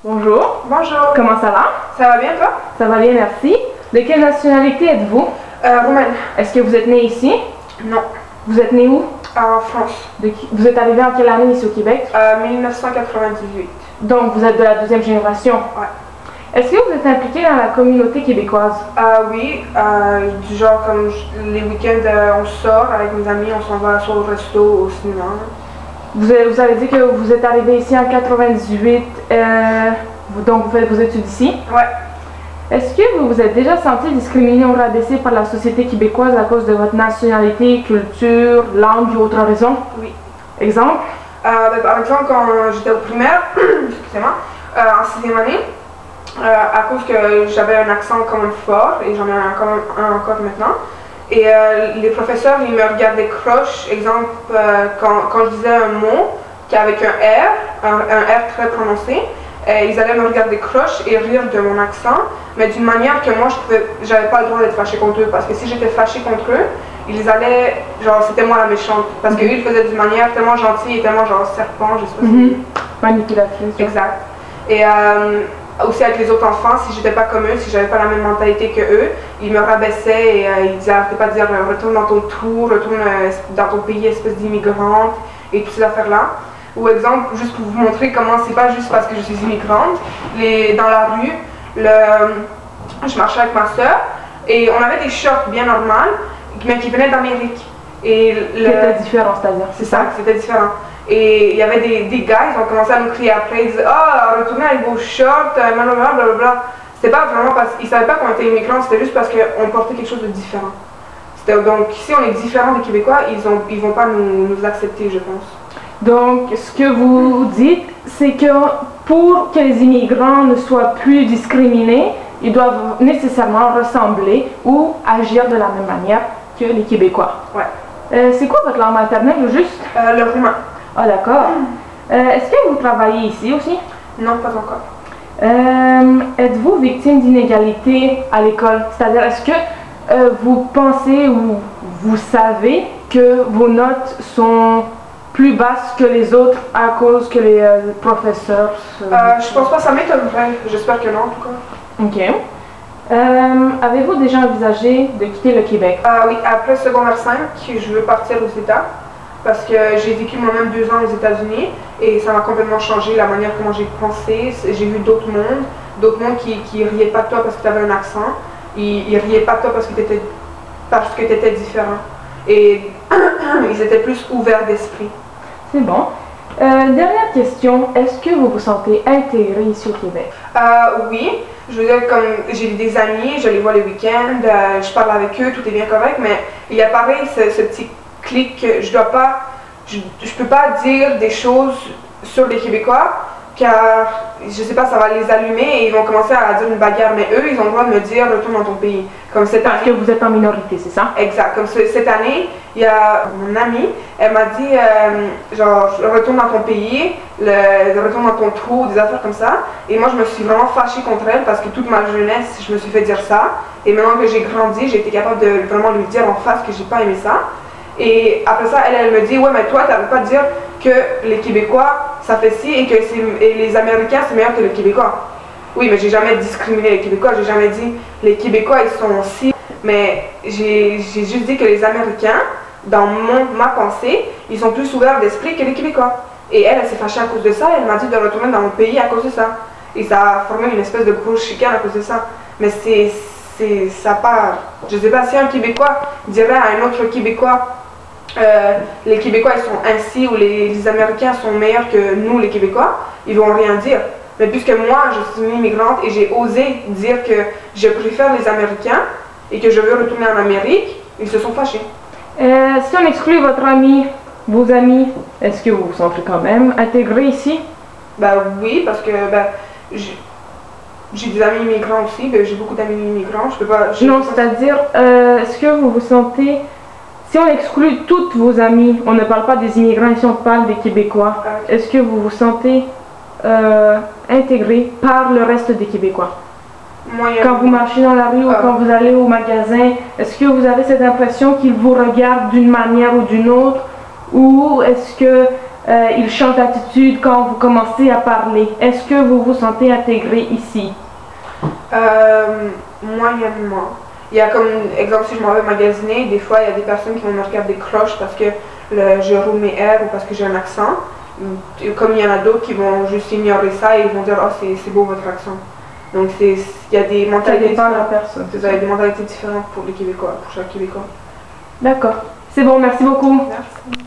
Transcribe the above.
Bonjour. Bonjour. Comment ça va? Ça va bien, toi? Ça va bien, merci. De quelle nationalité êtes-vous? Roumaine. Est-ce que vous êtes né ici? Non. Vous êtes né où? En France. Vous êtes arrivé en quelle année ici au Québec? 1998. Donc, vous êtes de la deuxième génération? Ouais. Est-ce que vous êtes impliqué dans la communauté québécoise? Oui, du genre comme les week-ends, on sort avec mes amis, on s'en va soit au resto, au cinéma. Vous avez dit que vous êtes arrivé ici en 98, donc vous faites vos études ici? Ouais. Est-ce que vous vous êtes déjà senti discriminé ou rabaissé par la société québécoise à cause de votre nationalité, culture, langue ou autre raison? Oui. Exemple? Par exemple, quand j'étais au primaire, excusez-moi, en 6e année, à cause que j'avais un accent quand même fort, et j'en ai un encore maintenant, et les professeurs, ils me regardaient croche, exemple, quand je disais un mot qui avec un R très prononcé, ils allaient me regarder croche et rire de mon accent, mais d'une manière que moi, j'avais pas le droit d'être fâchée contre eux, parce que si j'étais fâchée contre eux, ils allaient, genre, c'était moi la méchante, parce qu'eux, ils faisaient d'une manière tellement gentille et tellement, genre, serpent, je sais pas si... Manipulatrice. Exact. Et aussi avec les autres enfants, si j'étais pas comme eux, si j'avais pas la même mentalité que eux, ils me rabaissaient et ils disaient, arrêtez pas de dire retourne dans ton trou, retourne dans ton pays, espèce d'immigrante et toutes ces affaires-là. Ou exemple, juste pour vous montrer comment c'est pas juste parce que je suis immigrante, dans la rue, je marchais avec ma soeur et on avait des shorts bien normales, mais qui venaient d'Amérique. C'était différent, c'est-à-dire? C'est ça, c'était différent. Et il y avait des gars, ils ont commencé à nous crier après, ils disaient « Ah, retournez avec vos shorts, blablabla ». C'était pas vraiment parce qu'ils savaient pas qu'on était immigrants, c'était juste parce qu'on portait quelque chose de différent. Donc si on est différent des Québécois, ils vont pas nous accepter, je pense. Donc, ce que vous dites, c'est que pour que les immigrants ne soient plus discriminés, ils doivent nécessairement ressembler ou agir de la même manière que les Québécois. Ouais. C'est quoi votre langue maternelle, au juste? Le roumain. Ah, d'accord. Est-ce que vous travaillez ici aussi? Non, pas encore. Êtes-vous victime d'inégalités à l'école? C'est-à-dire, est-ce que vous pensez ou vous savez que vos notes sont plus basses que les autres à cause que les professeurs... Je pense pas, ça m'étonnerait. J'espère que non, en tout cas. Ok. Avez-vous déjà envisagé de quitter le Québec? Oui, après secondaire 5, je veux partir aux États. Parce que j'ai vécu moi-même 2 ans aux États-Unis et ça m'a complètement changé la manière comment j'ai pensé. J'ai vu d'autres mondes qui riaient pas de toi parce que tu avais un accent. Ils riaient pas de toi parce que tu étais différent. Et ils étaient plus ouverts d'esprit. C'est bon. Dernière question, est-ce que vous vous sentez intégré ici au Québec? Oui, je veux dire, comme j'ai des amis, je les vois les week-ends, je parle avec eux, tout est bien correct, mais il y a pareil ce petit clic que je peux pas dire des choses sur les Québécois, car je sais pas, ça va les allumer et ils vont commencer à dire une bagarre, mais eux, ils ont le droit de me dire retourne dans ton pays. Comme cette année. Parce que vous êtes en minorité, c'est ça? Exact. Comme cette année, il y a mon amie, elle m'a dit genre retourne dans ton pays, retourne dans ton trou, des affaires comme ça. Et moi, je me suis vraiment fâchée contre elle parce que toute ma jeunesse, je me suis fait dire ça. Et maintenant que j'ai grandi, j'ai été capable de vraiment lui dire en face que j'ai pas aimé ça. Et après ça, elle me dit, ouais, mais toi, t'arrêtes pas de dire que les Québécois, ça fait ci et que les Américains, c'est meilleur que les Québécois. Oui, mais j'ai jamais discriminé les Québécois, j'ai jamais dit les Québécois, ils sont ci. Mais j'ai juste dit que les Américains, dans ma pensée, ils sont plus ouverts d'esprit que les Québécois. Et elle s'est fâchée à cause de ça, elle m'a dit de retourner dans mon pays à cause de ça. Et ça a formé une espèce de grosse chicane à cause de ça. Mais ça pas... Je sais pas, si un Québécois dirait à un autre Québécois les Québécois ils sont ainsi ou les Américains sont meilleurs que nous les Québécois, ils vont rien dire. Mais puisque moi je suis une immigrante et j'ai osé dire que je préfère les Américains et que je veux retourner en Amérique, ils se sont fâchés. Si on exclut votre ami, vos amis, est-ce que vous vous sentez quand même intégré ici? Ben oui, parce que j'ai des amis immigrants aussi, j'ai beaucoup d'amis immigrants, je peux pas... Non, c'est-à-dire, est-ce que vous vous sentez... Si on exclut toutes vos amis, on ne parle pas des immigrants, ici on parle des Québécois, est-ce que vous vous sentez intégré par le reste des Québécois? Quand vous marchez dans la rue ou quand vous allez au magasin, est-ce que vous avez cette impression qu'ils vous regardent d'une manière ou d'une autre? Ou est-ce que ils changent d'attitude quand vous commencez à parler. Est-ce que vous vous sentez intégré ici? Moyennement. Il y a comme, exemple, si je m'en vais magasiner, des fois, il y a des personnes qui vont me regarder croche parce que je roule mes R ou parce que j'ai un accent. Comme il y en a d'autres qui vont juste ignorer ça et ils vont dire « Oh, c'est beau votre accent ». Donc, il y a des mentalités différentes. Ça dépend de la personne. Il y a des mentalités différentes pour les Québécois, pour chaque Québécois. D'accord. C'est bon, merci beaucoup. Merci.